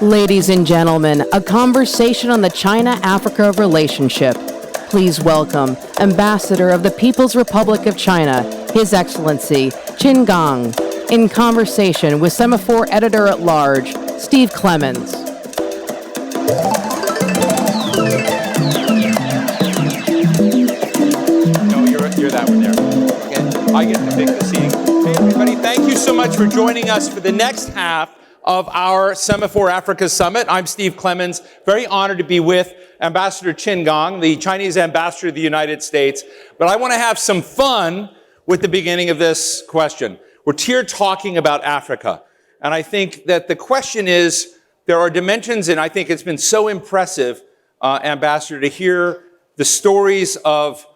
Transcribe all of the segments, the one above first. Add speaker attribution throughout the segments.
Speaker 1: Ladies and gentlemen, a conversation on the China-Africa relationship. Please welcome Ambassador of the People's Republic of China, His Excellency Qin Gang, in conversation with Semafor Editor at Large, Steve Clemons.
Speaker 2: No, you're that one there. Okay, I get to pick the seating. Hey, everybody, thank you so much for joining us for the next half of our Semafor Africa Summit. I'm Steve Clemons, very honored to be with Ambassador Qin Gang, the Chinese ambassador to the United States. But I want to have some fun with the beginning of this question. We're here talking about Africa. And I think that the question is, there are dimensions, and I think it's been so impressive, Ambassador, to hear the stories of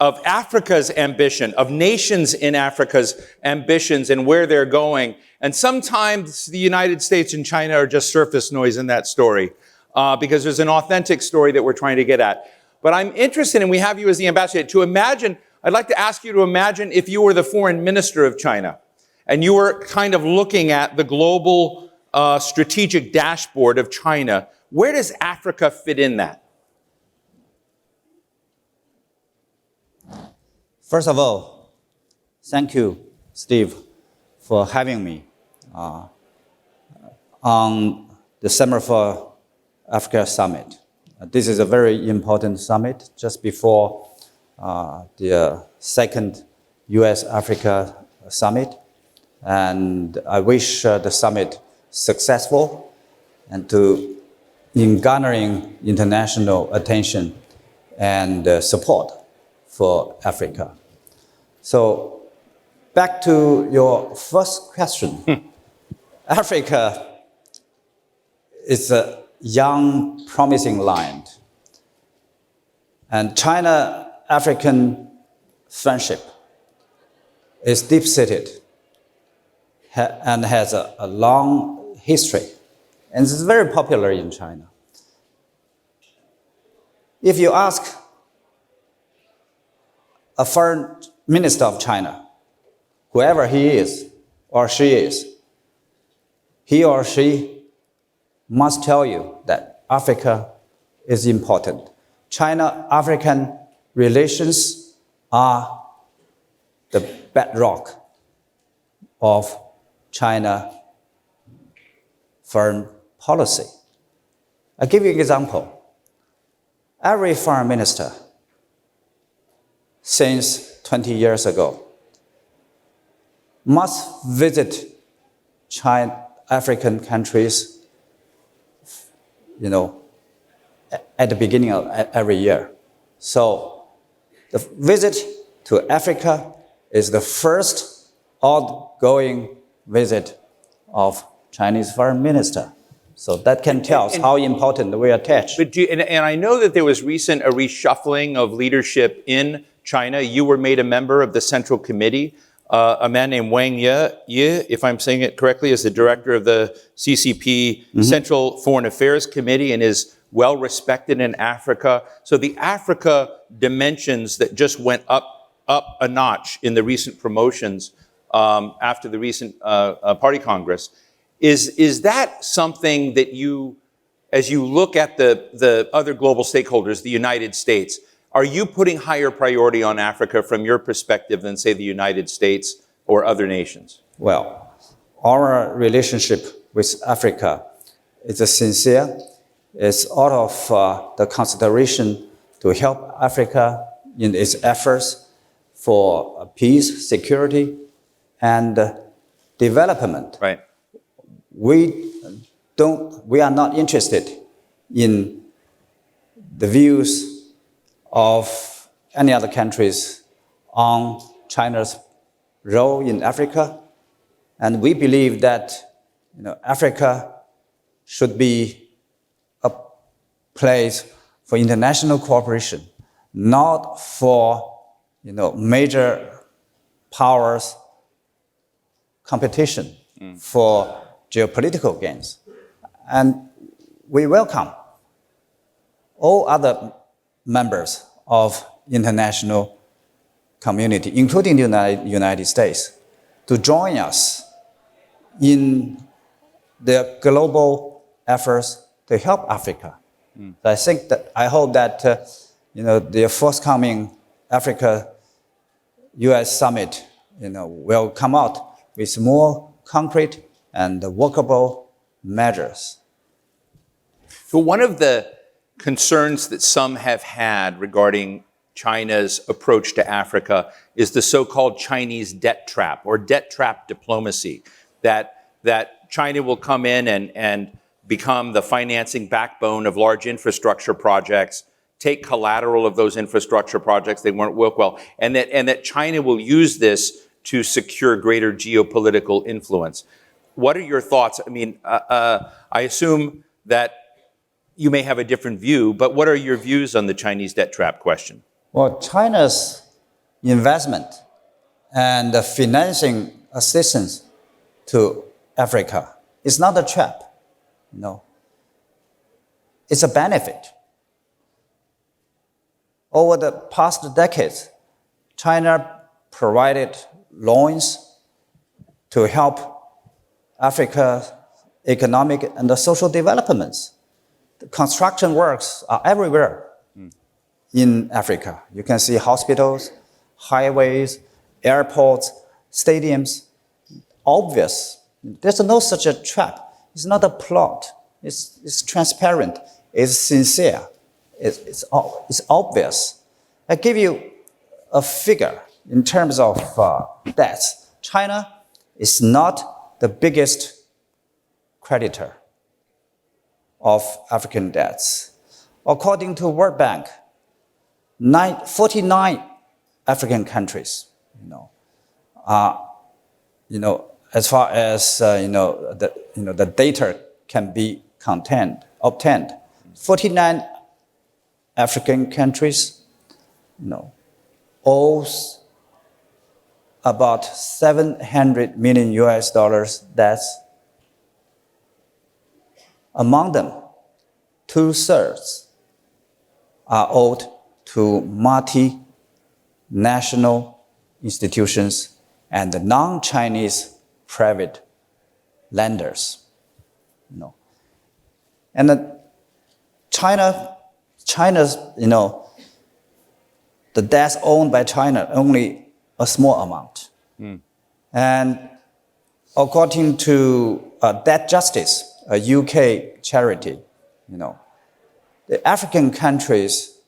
Speaker 2: Africa's ambition, of nations in Africa's ambitions and where they're going. And sometimes the United States and China are just surface noise in that story, because there's an authentic story that we're trying to get at. But I'm interested, and we have you as the ambassador, to imagine, I'd like to ask you to imagine if you were the foreign minister of China, and you were kind of looking at the global strategic dashboard of China. Where does Africa fit in that?
Speaker 3: First of all, thank you, Steve, for having me on the Semafor Africa Summit. This is a very important summit just before the second US-Africa Summit. And I wish the summit successful and in garnering international attention and support for Africa. So back to your first question. Africa is a young, promising land. And China-African friendship is deep-seated and has a long history. And it's very popular in China. If you ask a foreign minister of China, whoever he is or she is, he or she must tell you that Africa is important. China-African relations are the bedrock of China foreign policy. I'll give you an example. Every foreign minister since 20 years ago must visit African countries, at the beginning of every year. So the visit to Africa is the first outgoing visit of Chinese foreign minister. So that can tell us how important we attach.
Speaker 2: But and I know that there was a reshuffling of leadership in China. You were made a member of the Central Committee. A man named Wang Yi, if I'm saying it correctly, is the director of the CCP Central Foreign Affairs Committee and is well respected in Africa. So the Africa dimensions that just went up a notch in the recent promotions after the recent party congress, is that something that you, as you look at the other global stakeholders, the United States, are you putting higher priority on Africa from your perspective than, say, the United States or other nations?
Speaker 3: Well, our relationship with Africa is sincere. It's out of the consideration to help Africa in its efforts for peace, security, and development.
Speaker 2: Right.
Speaker 3: We are not interested in the views of any other countries on China's role in Africa. And we believe that Africa should be a place for international cooperation, not for major powers competition for geopolitical gains. And we welcome all other members of international community, including the United States, to join us in the global efforts to help Africa. So I hope that the forthcoming Africa-U.S. summit, will come out with more concrete and workable measures.
Speaker 2: So one of the concerns that some have had regarding China's approach to Africa is the so-called Chinese debt trap or debt trap diplomacy, that China will come in and become the financing backbone of large infrastructure projects, take collateral of those infrastructure projects, they won't work well, and that China will use this to secure greater geopolitical influence. What are your thoughts? I mean, I assume that you may have a different view, but what are your views on the Chinese debt trap question?
Speaker 3: Well, China's investment and the financing assistance to Africa is not a trap. No. It's a benefit. Over the past decades, China provided loans to help Africa's economic and social developments. The construction works are everywhere in Africa. You can see hospitals, highways, airports, stadiums. Obvious. There's no such a trap. It's not a plot. It's transparent. It's sincere. It's obvious. I give you a figure in terms of debts. China is not the biggest creditor of African debts. According to World Bank, 49 African countries, as far as the data can be obtained, 49 African countries, owes about $700 million debts. Among them, 2/3 are owed to multinational institutions and the non-Chinese private lenders. And China's, the debts owned by China, only a small amount. And according to Debt Justice, a UK charity, the African countries,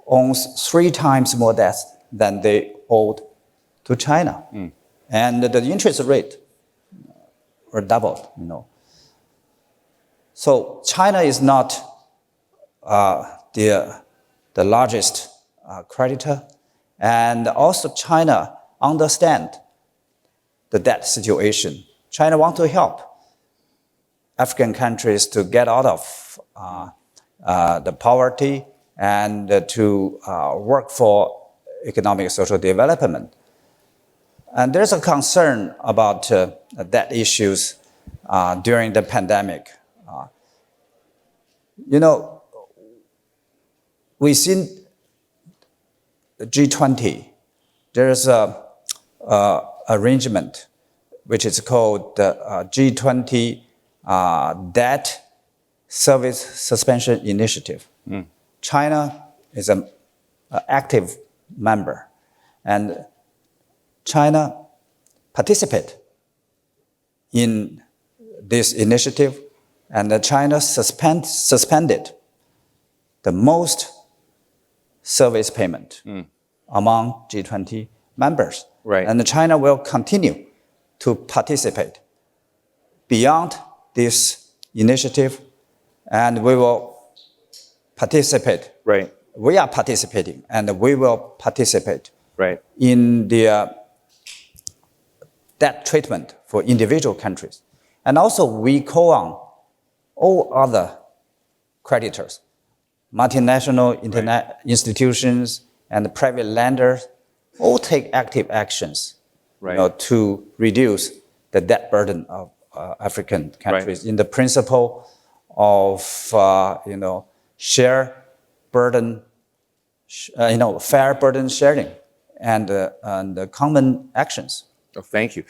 Speaker 3: owns 3 times more debts than they owed to China. And the interest rate were doubled, So China is not the largest creditor, and also China understands the debt situation. China wants to help African countries to get out of the poverty and to work for economic social development. And there's a concern about debt issues during the pandemic. Within the G20, there's a arrangement which is called the G20 Debt Service Suspension Initiative. China is an active member, and China participates in this initiative, and China suspended the most service payment among G20 members.
Speaker 2: Right.
Speaker 3: And China will continue to participate beyond this initiative, and we will participate.
Speaker 2: Right.
Speaker 3: We are participating, and we will participate
Speaker 2: Right.
Speaker 3: in the debt treatment for individual countries. And also we call on all other creditors, multinational institutions and private lenders, all take active actions to reduce the debt burden of African countries in the principle of share burden, fair burden sharing and common actions.
Speaker 2: Oh, thank you.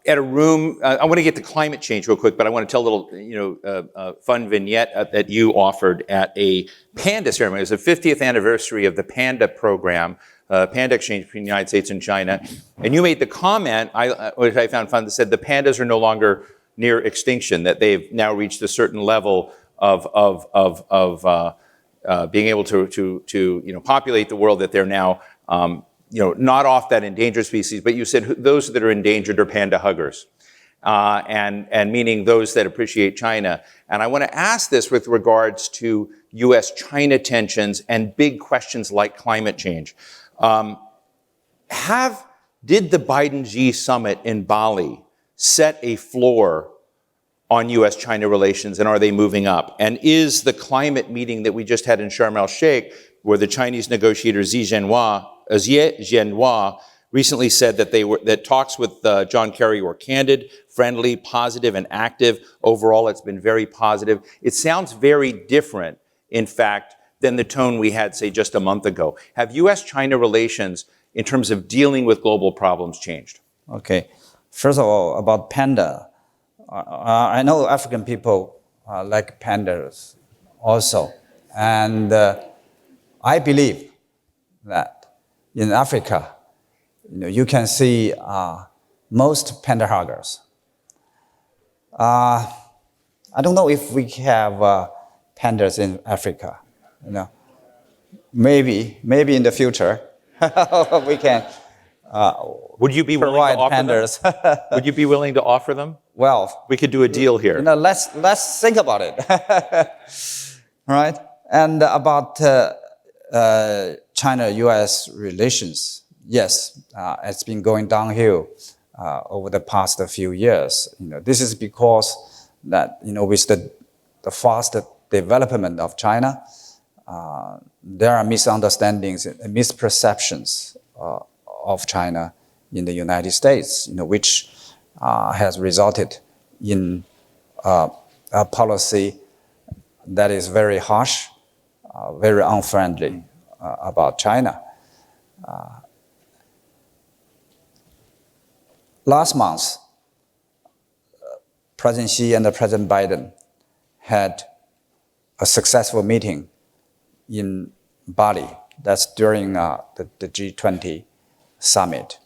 Speaker 2: at a room. I want to get to climate change real quick, but I want to tell a little, fun vignette that you offered at a panda ceremony. It was the 50th anniversary of the panda program, panda exchange between the United States and China. And you made the comment, which I found fun, that said the pandas are no longer near extinction, that they've now reached a certain level of being able to populate the world, that they're now not off that endangered species, but you said those that are endangered are panda huggers, and meaning those that appreciate China. And I want to ask this with regards to U.S.-China tensions and big questions like climate change. Did the Biden-Xi summit in Bali set a floor on U.S.-China relations, and are they moving up? And is the climate meeting that we just had in Sharm el-Sheikh, where the Chinese negotiator Xi Jinping recently said that talks with John Kerry were candid, friendly, positive, and active. Overall, it's been very positive. It sounds very different, in fact, than the tone we had, say, just a month ago. Have U.S.-China relations, in terms of dealing with global problems, changed?
Speaker 3: Okay. First of all, about panda. I know African people like pandas also. And I believe that in Africa, you can see most panda huggers. I don't know if we have pandas in Africa. Maybe in the future we can.
Speaker 2: Would you be willing to offer
Speaker 3: pandas.
Speaker 2: them? Would you be willing to offer them?
Speaker 3: Well,
Speaker 2: we could do a deal here.
Speaker 3: Let's think about it. Right? And about China-U.S. relations, yes, it's been going downhill over the past few years. This is because that with the fast development of China, there are misunderstandings and misperceptions of China in the United States, which has resulted in a policy that is very harsh, very unfriendly about China. Last month, President Xi and President Biden had a successful meeting in Bali. That's during the G20 summit.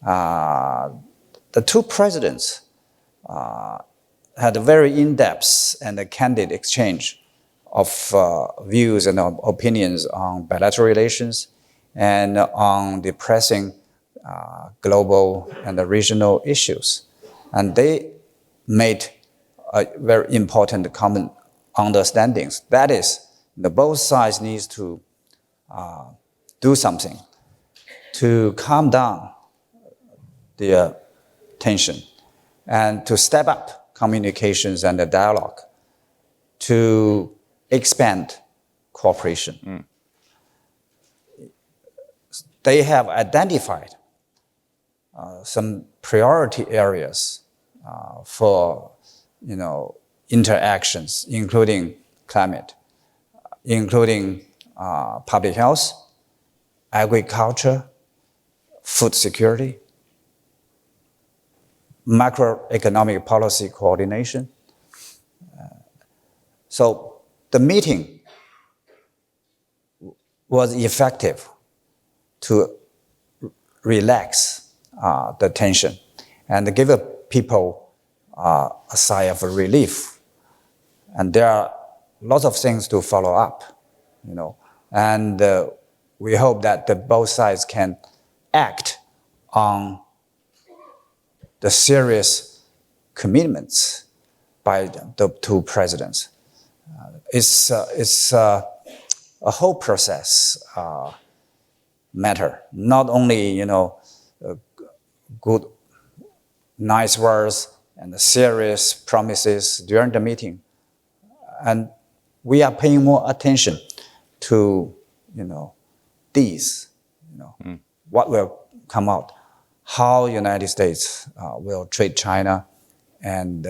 Speaker 3: The two presidents had a very in-depth and a candid exchange of views and opinions on bilateral relations and on the pressing global and regional issues. And they made very important common understandings. That is, both sides need to do something to calm down the tension and to step up communications and the dialogue to expand cooperation. They have identified some priority areas for interactions, including climate, including public health, agriculture, food security, macroeconomic policy coordination. So the meeting was effective to relax the tension and give people a sigh of relief. And there are lots of things to follow up, and we hope that both sides can act on the serious commitments by the two presidents. It's a whole process matter, not only good, nice words and serious promises during the meeting, and we are paying more attention to these, what will come out, how United States will treat China, and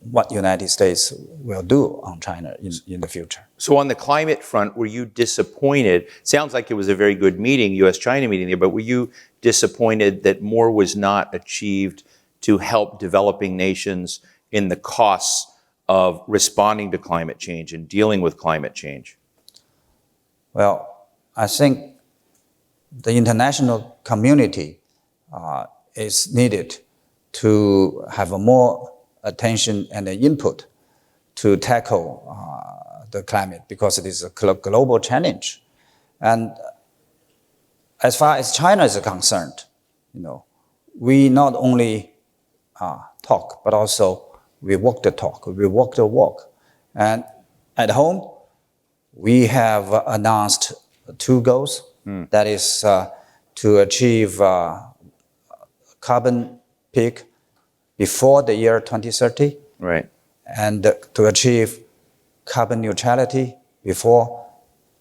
Speaker 3: what United States will do on China in the future.
Speaker 2: So on the climate front, were you disappointed? Sounds like it was a very good meeting, U.S.-China meeting there, but were you disappointed that more was not achieved to help developing nations in the costs of responding to climate change and dealing with climate change?
Speaker 3: Well, I think the international community is needed to have a more attention and input to tackle the climate, because it is a global challenge. And as far as China is concerned, we not only talk, but also we walk the talk, we walk the walk. And at home, we have announced 2 goals. That is to achieve carbon peak before the year 2030.
Speaker 2: Right.
Speaker 3: And to achieve carbon neutrality before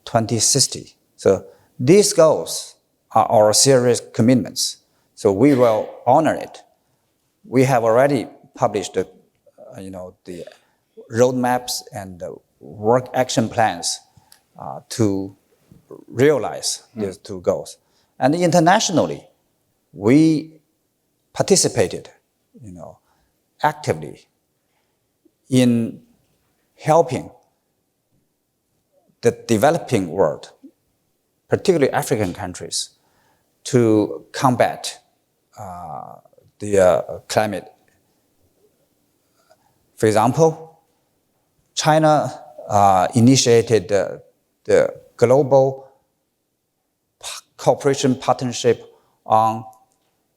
Speaker 3: 2060. So these goals are our serious commitments. So we will honor it. We have already published the roadmaps and the work action plans to realize these 2 goals. And internationally, we participated, actively in helping the developing world, particularly African countries, to combat the climate. For example, China initiated the global cooperation partnership on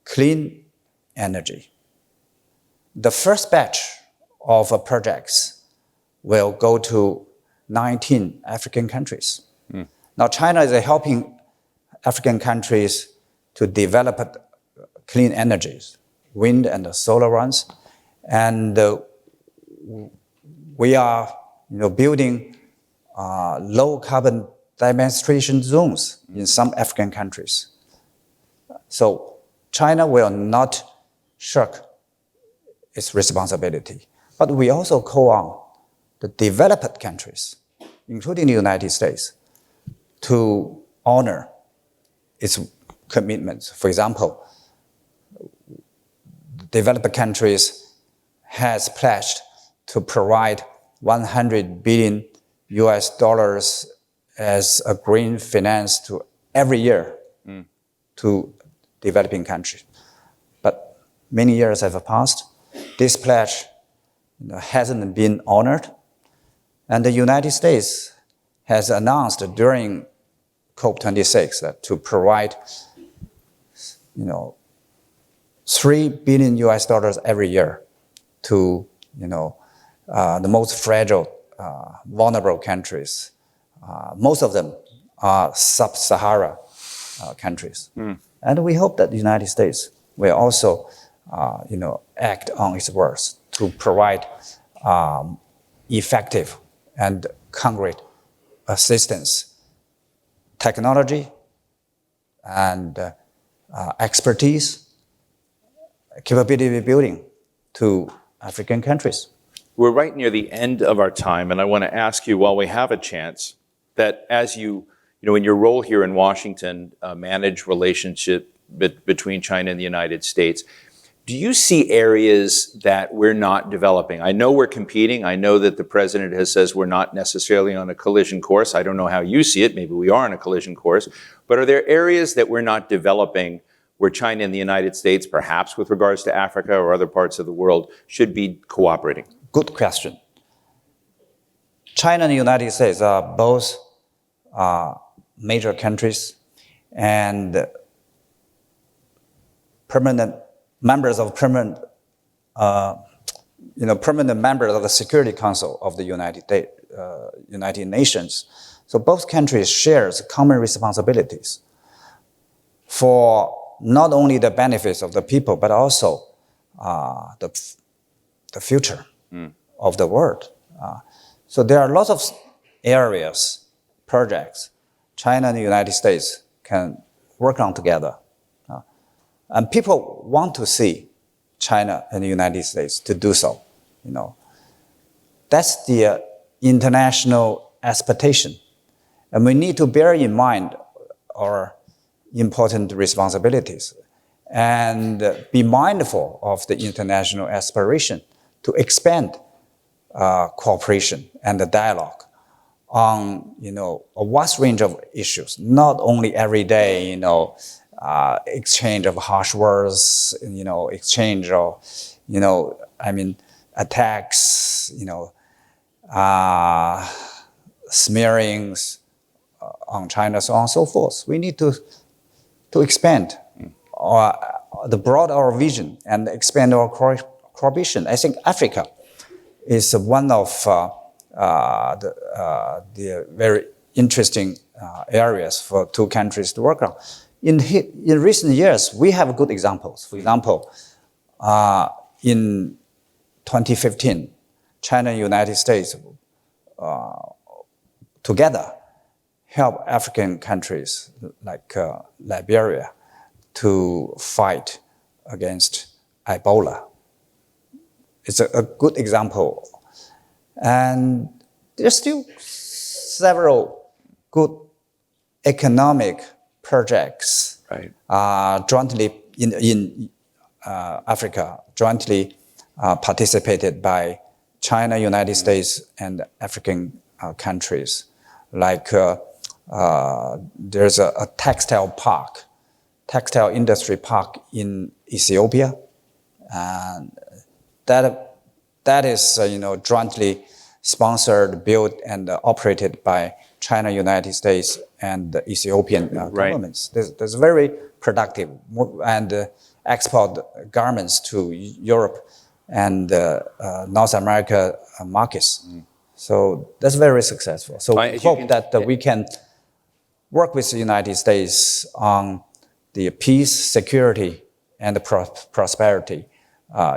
Speaker 3: clean energy. The first batch of projects will go to 19 African countries. Now, China is helping African countries to develop clean energies, wind and solar ones, and we are building low carbon demonstration zones in some African countries. So China will not shirk its responsibility, but we also call on the developed countries, including the United States, to honor its commitments. For example, developed countries has pledged to provide $100 billion as a green finance to every year to developing countries. But many years have passed. This pledge hasn't been honored. And the United States has announced during COP26 that to provide $3 billion every year to the most fragile, vulnerable countries. Most of them are sub-Sahara countries. And we hope that the United States will also act on its words to provide effective and concrete assistance, technology, and expertise, capability building to African countries.
Speaker 2: We're right near the end of our time, and I want to ask you, while we have a chance, that as you in your role here in Washington, manage relationship between China and the United States, do you see areas that we're not developing? I know we're competing. I know that the president has says we're not necessarily on a collision course. I don't know how you see it. Maybe we are on a collision course. But are there areas that we're not developing where China and the United States, perhaps with regards to Africa or other parts of the world, should be cooperating?
Speaker 3: Good question. China and the United States are both major countries and permanent members of permanent members of the Security Council of the United Nations. So both countries share common responsibilities for not only the benefits of the people, but also the future of the world. So there are lots of areas, projects, China and the United States can work on together. And people want to see China and the United States to do so. that's the international expectation. And we need to bear in mind our important responsibilities and be mindful of the international aspiration to expand cooperation and the dialogue on, a vast range of issues, not only everyday, exchange of harsh words, exchange of, attacks, smearings on China, so on and so forth. We need to expand the broad our vision and expand our cooperation. I think Africa is one of the very interesting areas for two countries to work on. In recent years, we have good examples. For example, in 2015, China and United States together help African countries like Liberia to fight against Ebola. It's a good example. And there's still several good economic projects jointly in Africa, jointly participated by China, United States, and African countries. Like there's a textile industry park in Ethiopia, and that is jointly sponsored, built, and operated by China, United States, and the Ethiopian governments. There's very productive and export garments to Europe and North America markets. So that's very successful. So we hope that we can work with the United States on the peace, security, and the prosperity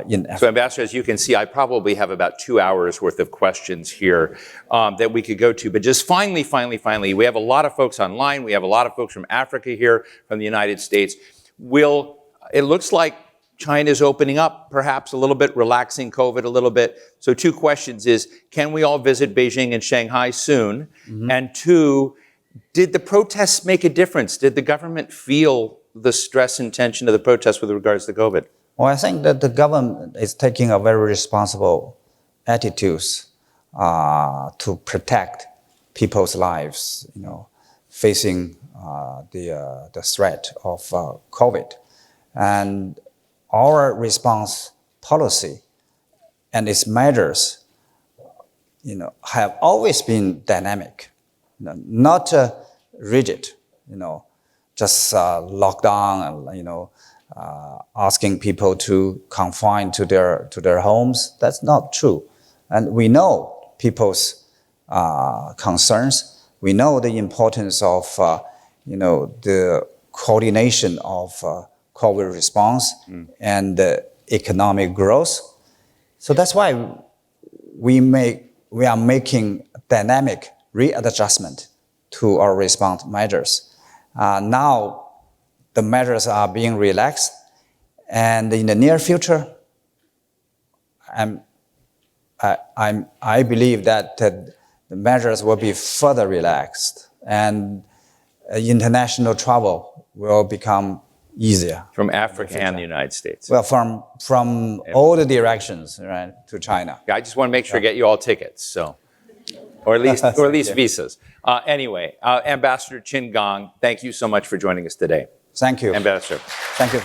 Speaker 3: in Africa.
Speaker 2: So, Ambassador, as you can see, I probably have about 2 hours worth of questions here that we could go to. But just finally, we have a lot of folks online. We have a lot of folks from Africa here, from the United States. It looks like China's opening up, perhaps a little bit, relaxing COVID a little bit. So 2 questions is, can we all visit Beijing and Shanghai soon? Mm-hmm. And 2, did the protests make a difference? Did the government feel the stress and tension of the protests with regards to COVID?
Speaker 3: Well, I think that the government is taking a very responsible attitude to protect people's lives, facing the threat of COVID. And our response policy and its measures, have always been dynamic, not rigid, just lockdown and, asking people to confine to their homes. That's not true. And we know people's concerns. We know the importance of, the coordination of COVID response and economic growth. So that's why we are making dynamic readjustment to our response measures. Now, the measures are being relaxed, and in the near future, I believe that the measures will be further relaxed, and international travel will become easier.
Speaker 2: From Africa and the United States.
Speaker 3: Well, from all the directions, right, to China.
Speaker 2: I just want to make sure I get you all tickets, so, or at least visas. Anyway, Ambassador Qin Gang, thank you so much for joining us today.
Speaker 3: Thank you.
Speaker 2: Ambassador.
Speaker 3: Thank you.